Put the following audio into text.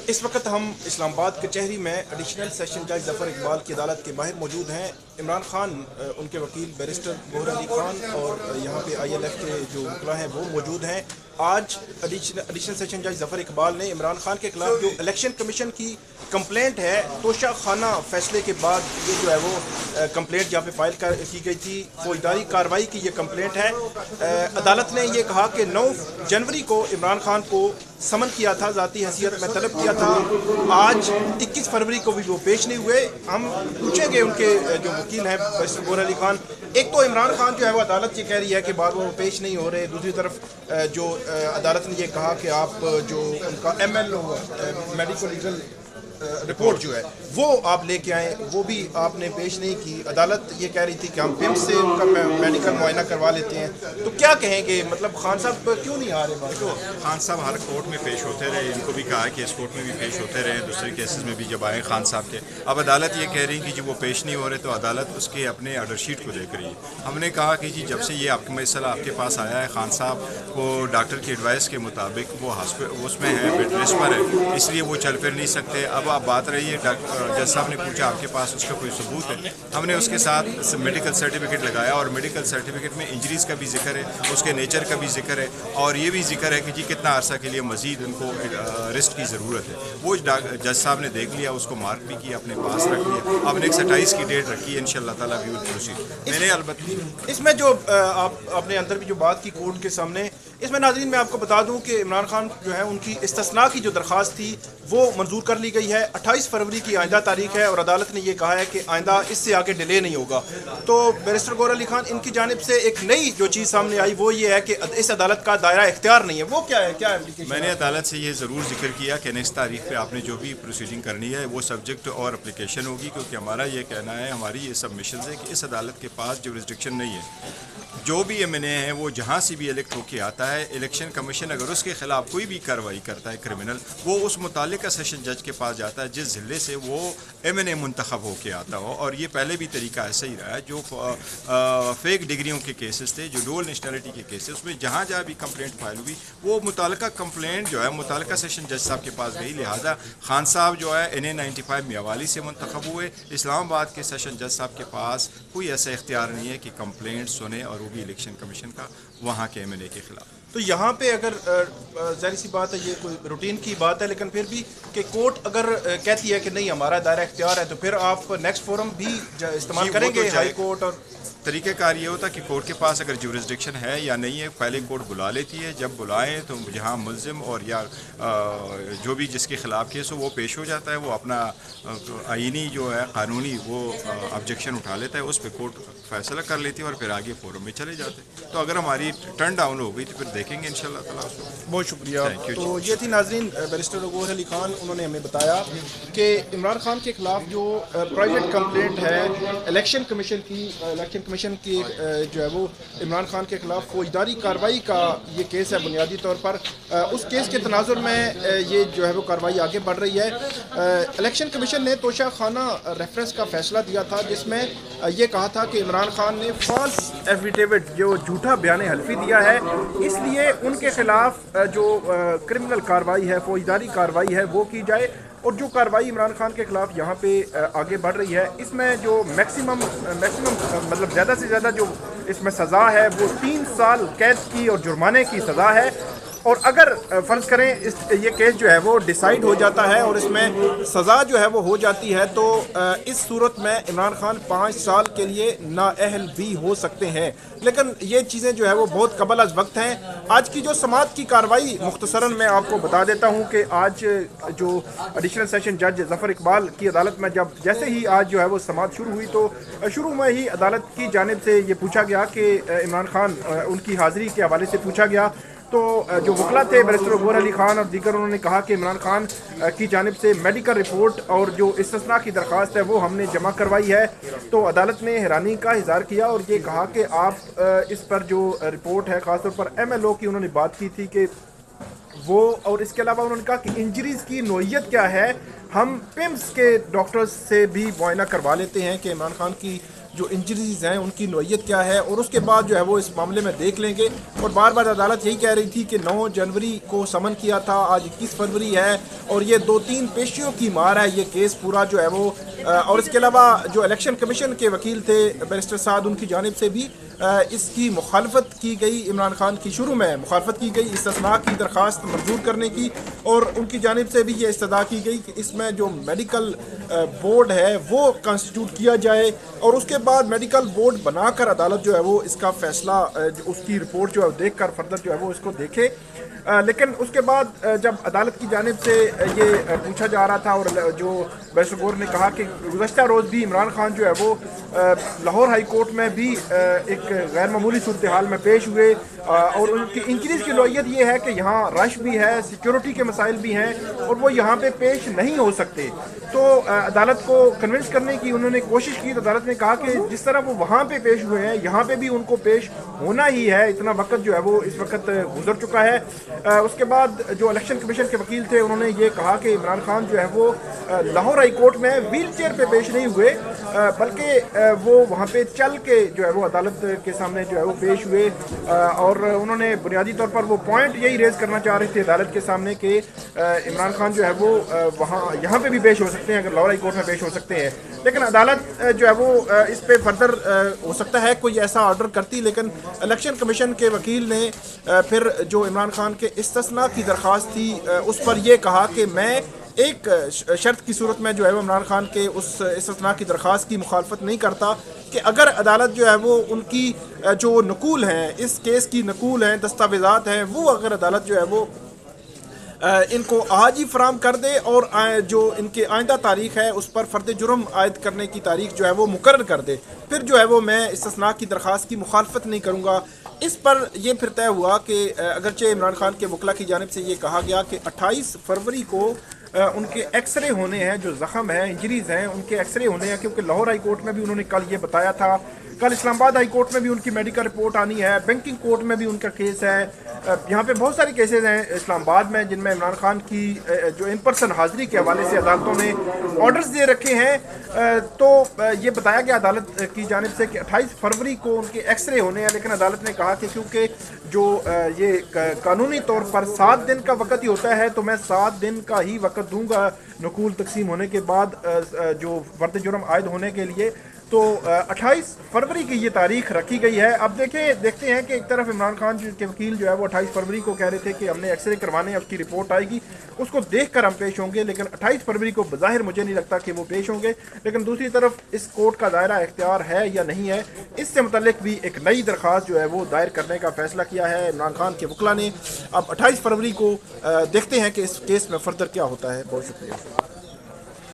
اس وقت ہم اسلام آباد کچہری میں ایڈیشنل سیشن جج ظفر اقبال کی عدالت کے باہر موجود ہیں۔ عمران خان، ان کے وکیل بیرسٹر گوہر علی خان اور یہاں پہ آئی ایل ایف کے جو وکلاء ہیں وہ موجود ہیں۔ آج ایڈیشنل سیشن جج ظفر اقبال نے عمران خان کے خلاف جو الیکشن کمیشن کی کمپلینٹ ہے، توشہ خانہ فیصلے کے بعد یہ جو ہے وہ کمپلینٹ یہاں پہ فائل کی گئی تھی، فوجداری کارروائی کی یہ کمپلینٹ ہے۔ عدالت نے یہ کہا کہ 9 جنوری کو عمران خان کو سمن کیا تھا، ذاتی حیثیت میں طلب کیا تھا۔ آج 21 فروری کو بھی وہ پیش نہیں ہوئے۔ ہم پوچھیں گے ان کے جو وکیل ہیں بیرسٹر گوہر علی خان، ایک تو عمران خان جو ہے وہ عدالت یہ کہہ رہی ہے کہ بعد وہ پیش نہیں ہو رہے، دوسری طرف جو عدالت نے یہ کہا کہ آپ جو ان کا M L O medical legal report جو ہے وہ آپ لے کے آئیں، وہ بھی آپ نے پیش نہیں کی۔ عدالت یہ کہہ رہی تھی کہ ہم پمپ سے ان کا میڈیکل معائنہ کروا لیتے ہیں۔ تو کیا کہیں گے، مطلب خان صاحب کیوں نہیں آ رہے؟ دیکھو، خان صاحب ہر کورٹ میں پیش ہوتے رہے، ان کو بھی کہا کہ اس کورٹ میں بھی پیش ہوتے رہے، دوسرے کیسز میں بھی جب آئے خان صاحب کے۔ اب عدالت یہ کہہ رہی کہ جب وہ پیش نہیں ہو رہے تو عدالت اس کے اپنے آرڈر شیٹ کو دیکھ رہی ہے۔ ہم نے کہا کہ جی جب سے یہ آپ کا مسئلہ آپ کے پاس آیا ہے، خان صاحب وہ ڈاکٹر کی ایڈوائس کے مطابق وہ اس میں ہے، بیڈ ریسٹ پر ہے، اس لیے وہ چل پھر نہیں سکتے۔ اب آپ بات رہی ہے جج صاحب نے پوچھا آپ کے پاس اس کا کوئی ثبوت ہے، ہم نے اس کے ساتھ میڈیکل سرٹیفکیٹ لگایا اور میڈیکل سرٹیفکیٹ میں انجریز کا بھی ذکر ہے، اس کے نیچر کا بھی ذکر ہے اور یہ بھی ذکر ہے کہ جی کتنا عرصہ کے لیے مزید ان کو ریسٹ کی ضرورت ہے۔ وہ جج صاحب نے دیکھ لیا، اس کو مارک بھی کیا، اپنے پاس رکھ لیا۔ آپ نے 27 کی ڈیٹ رکھی ہے، انشاءاللہ تعالیٰ وی ول پروسیڈ۔ میں نے البتہ اس میں جو آپ نے اندر بھی جو بات کی کورٹ کے سامنے، اس میں ناظرین میں آپ کو بتا دوں کہ عمران خان جو ہے ان کی استثناء کی جو درخواست تھی وہ منظور کر لی گئی ہے۔ 28 فروری کی آئندہ تاریخ ہے اور عدالت نے یہ کہا ہے کہ آئندہ اس سے آگے ڈیلے نہیں ہوگا۔ تو بیرسٹر گوہر علی خان، ان کی جانب سے ایک نئی جو چیز سامنے آئی وہ یہ ہے کہ اس عدالت کا دائرہ اختیار نہیں ہے، وہ کیا ہے؟ کیا میں نے عدالت سے یہ ضرور ذکر کیا کہ نیکسٹ تاریخ پہ آپ نے جو بھی پروسیڈنگ کرنی ہے وہ سبجیکٹ اور اپلیکیشن ہوگی، کیونکہ ہمارا یہ کہنا ہے، ہماری یہ سبمیشنز ہے کہ اس عدالت کے پاس جورسڈکشن نہیں ہے۔ جو بھی ایم این اے ہیں وہ جہاں سے بھی الیکٹ ہو کے آتا ہے، الیکشن کمیشن اگر اس کے خلاف کوئی بھی کارروائی کرتا ہے کرمنل، وہ اس متعلقہ سیشن جج کے پاس جاتا ہے جس ضلع سے وہ ایم این اے منتخب ہو کے آتا ہو۔ اور یہ پہلے بھی طریقہ ایسا ہی رہا ہے، جو فیک ڈگریوں کے کیسز تھے، جو ڈول نیشنلٹی کے کیسز، اس میں جہاں جہاں بھی کمپلینٹ فائل ہوئی وہ متعلقہ کمپلینٹ جو ہے متعلقہ سیشن جج صاحب کے پاس گئی۔ لہٰذا خان صاحب جو ہے NA-95 میاوالی سے منتخب ہوئے، اسلام آباد کے سیشن جج صاحب کے پاس کوئی ایسا اختیار نہیں ہے کہ کمپلینٹ سنے، اور وہ بھی الیکشن کمیشن کا وہاں کے ایم این اے کے خلاف۔ تو یہاں پہ اگر ظاہر سی بات ہے یہ کوئی روٹین کی بات ہے، لیکن پھر بھی کہ کورٹ اگر کہتی ہے کہ نہیں ہمارا دائرہ اختیار ہے تو پھر آپ نیکسٹ فورم بھی استعمال کریں گے، ہائی کورٹ؟ اور طریقہ کار یہ ہوتا کہ کورٹ کے پاس اگر جورسڈکشن ہے یا نہیں ہے، پہلے کورٹ بلا لیتی ہے، جب بلائیں تو جہاں ملزم اور یا جو بھی جس کے خلاف کیس ہو وہ پیش ہو جاتا ہے، وہ اپنا آئینی جو ہے قانونی وہ آبجیکشن اٹھا لیتا ہے، اس پہ کورٹ فیصلہ کر لیتی ہے اور پھر آگے فورم میں چلے جاتے ہیں۔ تو اگر ہماری ٹرن ڈاؤن ہو گئی تو پھر دیکھیں گے انشاءاللہ تعالیٰ اس کو۔ بہت شکریہ۔ تو یہ تھی ناظرین بیرسٹر گوہر علی خان، انہوں نے ہمیں بتایا کہ عمران خان کے خلاف جو پرائیویٹ کمپلینٹ ہے الیکشن کمیشن کی جو ہے وہ عمران خان کے خلاف فوجداری کارروائی کا یہ کیس ہے بنیادی طور پر، اس کیس کے تناظر میں یہ جو ہے وہ کارروائی آگے بڑھ رہی ہے۔ الیکشن کمیشن نے توشہ خانہ ریفرنس کا فیصلہ دیا تھا جس میں یہ کہا تھا کہ عمران خان نے فالس ایفیڈیوٹ جو جھوٹا بیان حلفی دیا ہے، اس لیے ان کے خلاف جو کرمنل کارروائی ہے، فوجداری کارروائی ہے وہ کی جائے۔ اور جو کارروائی عمران خان کے خلاف یہاں پہ آگے بڑھ رہی ہے، اس میں جو میکسیمم مطلب زیادہ سے زیادہ جو اس میں سزا ہے وہ 3 سال قید کی اور جرمانے کی سزا ہے۔ اور اگر فرض کریں یہ کیس جو ہے وہ ڈیسائیڈ ہو جاتا ہے اور اس میں سزا جو ہے وہ ہو جاتی ہے تو اس صورت میں عمران خان 5 سال کے لیے نااہل بھی ہو سکتے ہیں۔ لیکن یہ چیزیں جو ہے وہ بہت قبل از وقت ہیں۔ آج کی جو سماعت کی کارروائی مختصراً میں آپ کو بتا دیتا ہوں کہ آج جو ایڈیشنل سیشن جج ظفر اقبال کی عدالت میں جیسے ہی آج جو ہے وہ سماعت شروع ہوئی تو شروع میں ہی عدالت کی جانب سے یہ پوچھا گیا کہ عمران خان، ان کی حاضری کے حوالے سے پوچھا گیا تو جو وکلا تھے بیرسٹر گوہر علی خان اور دیگر، انہوں نے کہا کہ عمران خان کی جانب سے میڈیکل رپورٹ اور جو استثناء کی درخواست ہے وہ ہم نے جمع کروائی ہے۔ تو عدالت نے حیرانی کا اظہار کیا اور یہ کہا کہ آپ اس پر جو رپورٹ ہے، خاص طور پر ایم ایل او کی انہوں نے بات کی تھی کہ وہ، اور اس کے علاوہ انہوں نے کہا کہ انجریز کی نوعیت کیا ہے، ہم پمس کے ڈاکٹرز سے بھی معائنہ کروا لیتے ہیں کہ عمران خان کی جو انجریز ہیں ان کی نوعیت کیا ہے، اور اس کے بعد جو ہے وہ اس معاملے میں دیکھ لیں گے. اور بار بار عدالت یہی کہہ رہی تھی کہ 9 جنوری کو سمن کیا تھا، آج 21 فروری ہے، اور یہ 2-3 پیشیوں کی مار ہے یہ کیس پورا جو ہے وہ. اور اس کے علاوہ جو الیکشن کمیشن کے وکیل تھے بیرسٹر سعد، ان کی جانب سے بھی اس کی مخالفت کی گئی. عمران خان کی شروع میں مخالفت کی گئی استثناء کی درخواست منظور کرنے کی، اور ان کی جانب سے بھی یہ استدعا کی گئی کہ اس میں جو میڈیکل بورڈ ہے وہ کانسٹیٹیوٹ کیا جائے، اور اس کے بعد میڈیکل بورڈ بنا کر عدالت جو ہے وہ اس کا فیصلہ، اس کی رپورٹ جو ہے دیکھ کر فردر جو ہے وہ اس کو دیکھے. لیکن اس کے بعد جب عدالت کی جانب سے یہ پوچھا جا رہا تھا، اور جو بیرسٹر گور نے کہا کہ گزشتہ روز بھی عمران خان جو ہے وہ لاہور ہائی کورٹ میں بھی ایک غیر معمولی صورتحال میں پیش ہوئے، اور ان کی انکریز کی نوعیت یہ ہے کہ یہاں رش بھی ہے، سیکیورٹی کے مسائل بھی ہیں، اور وہ یہاں پہ پیش نہیں ہو سکتے. تو عدالت کو کنونس کرنے کی انہوں نے کوشش کی، تو عدالت نے کہا کہ جس طرح وہ وہاں پہ پیش ہوئے ہیں یہاں پہ بھی ان کو پیش ہونا ہی ہے، اتنا وقت جو ہے وہ اس وقت گزر چکا ہے. اس کے بعد جو الیکشن کمیشن کے وکیل تھے انہوں نے یہ کہا کہ عمران خان جو ہے وہ لاہور ہائی کورٹ میں ویل چیئر پہ پیش نہیں ہوئے، بلکہ وہ وہاں پہ چل کے جو ہے وہ عدالت کے سامنے جو ہے وہ پیش ہوئے. اور انہوں نے بنیادی طور پر وہ پوائنٹ یہی ریز کرنا چاہ رہے تھے عدالت کے سامنے کہ عمران خان جو ہے وہ یہاں پہ بھی پیش ہو سکتے ہیں اگر لاہور ہائی کورٹ میں پیش ہو سکتے ہیں. لیکن عدالت جو ہے وہ اس پہ فردر ہو سکتا ہے کوئی ایسا آرڈر کرتی، لیکن الیکشن کمیشن کے وکیل نے پھر جو عمران خان کے استثناء کی درخواست تھی اس پر یہ کہا کہ میں ایک شرط کی صورت میں جو ہے وہ عمران خان کے اس استثناء کی درخواست کی مخالفت نہیں کرتا کہ اگر عدالت جو ہے وہ ان کی جو نقول ہیں، اس کیس کی نقول ہیں، دستاویزات ہیں، وہ اگر عدالت جو ہے وہ ان کو آج ہی فراہم کر دے، اور جو ان کے آئندہ تاریخ ہے اس پر فرد جرم عائد کرنے کی تاریخ جو ہے وہ مقرر کر دے، پھر جو ہے وہ میں استثناء کی درخواست کی مخالفت نہیں کروں گا. اس پر یہ پھر طے ہوا کہ اگرچہ عمران خان کے وکلا کی جانب سے یہ کہا گیا کہ 28 فروری کو ان کے ایکس رے ہونے ہیں، جو زخم ہیں، انجریز ہیں، ان کے ایکس رے ہونے ہیں، کیونکہ لاہور ہائی کورٹ میں بھی انہوں نے کل یہ بتایا تھا. کل اسلام آباد ہائی کورٹ میں بھی ان کی میڈیکل رپورٹ آنی ہے، بینکنگ کورٹ میں بھی ان کا کیس ہے. یہاں پہ بہت سارے کیسز ہیں اسلام آباد میں جن میں عمران خان کی جو ان پرسن حاضری کے حوالے سے عدالتوں نے آرڈرز دے رکھے ہیں. تو یہ بتایا گیا عدالت کی جانب سے کہ 28 فروری کو ان کے ایکس رے ہونے ہیں، لیکن عدالت نے کہا کہ کیونکہ جو یہ قانونی طور پر 7 دن کا وقت ہی ہوتا ہے تو میں 7 دن کا ہی وقت دوں گا نقول تقسیم ہونے کے بعد جو فرد جرم عائد ہونے کے لیے. تو 28 فروری کی یہ تاریخ رکھی گئی ہے. اب دیکھتے ہیں کہ ایک طرف عمران خان کے وکیل جو ہے وہ 28 فروری کو کہہ رہے تھے کہ ہم نے ایکس رے کروانے ہیں، اس کی رپورٹ آئے گی، اس کو دیکھ کر ہم پیش ہوں گے، لیکن 28 فروری کو بظاہر مجھے نہیں لگتا کہ وہ پیش ہوں گے. لیکن دوسری طرف اس کورٹ کا دائرہ اختیار ہے یا نہیں ہے، اس سے متعلق بھی ایک نئی درخواست جو ہے وہ دائر کرنے کا فیصلہ کیا ہے عمران خان کے وکلا نے. اب 28 فروری کو دیکھتے ہیں کہ اس کیس میں فردر کیا ہوتا ہے. بہت شکریہ.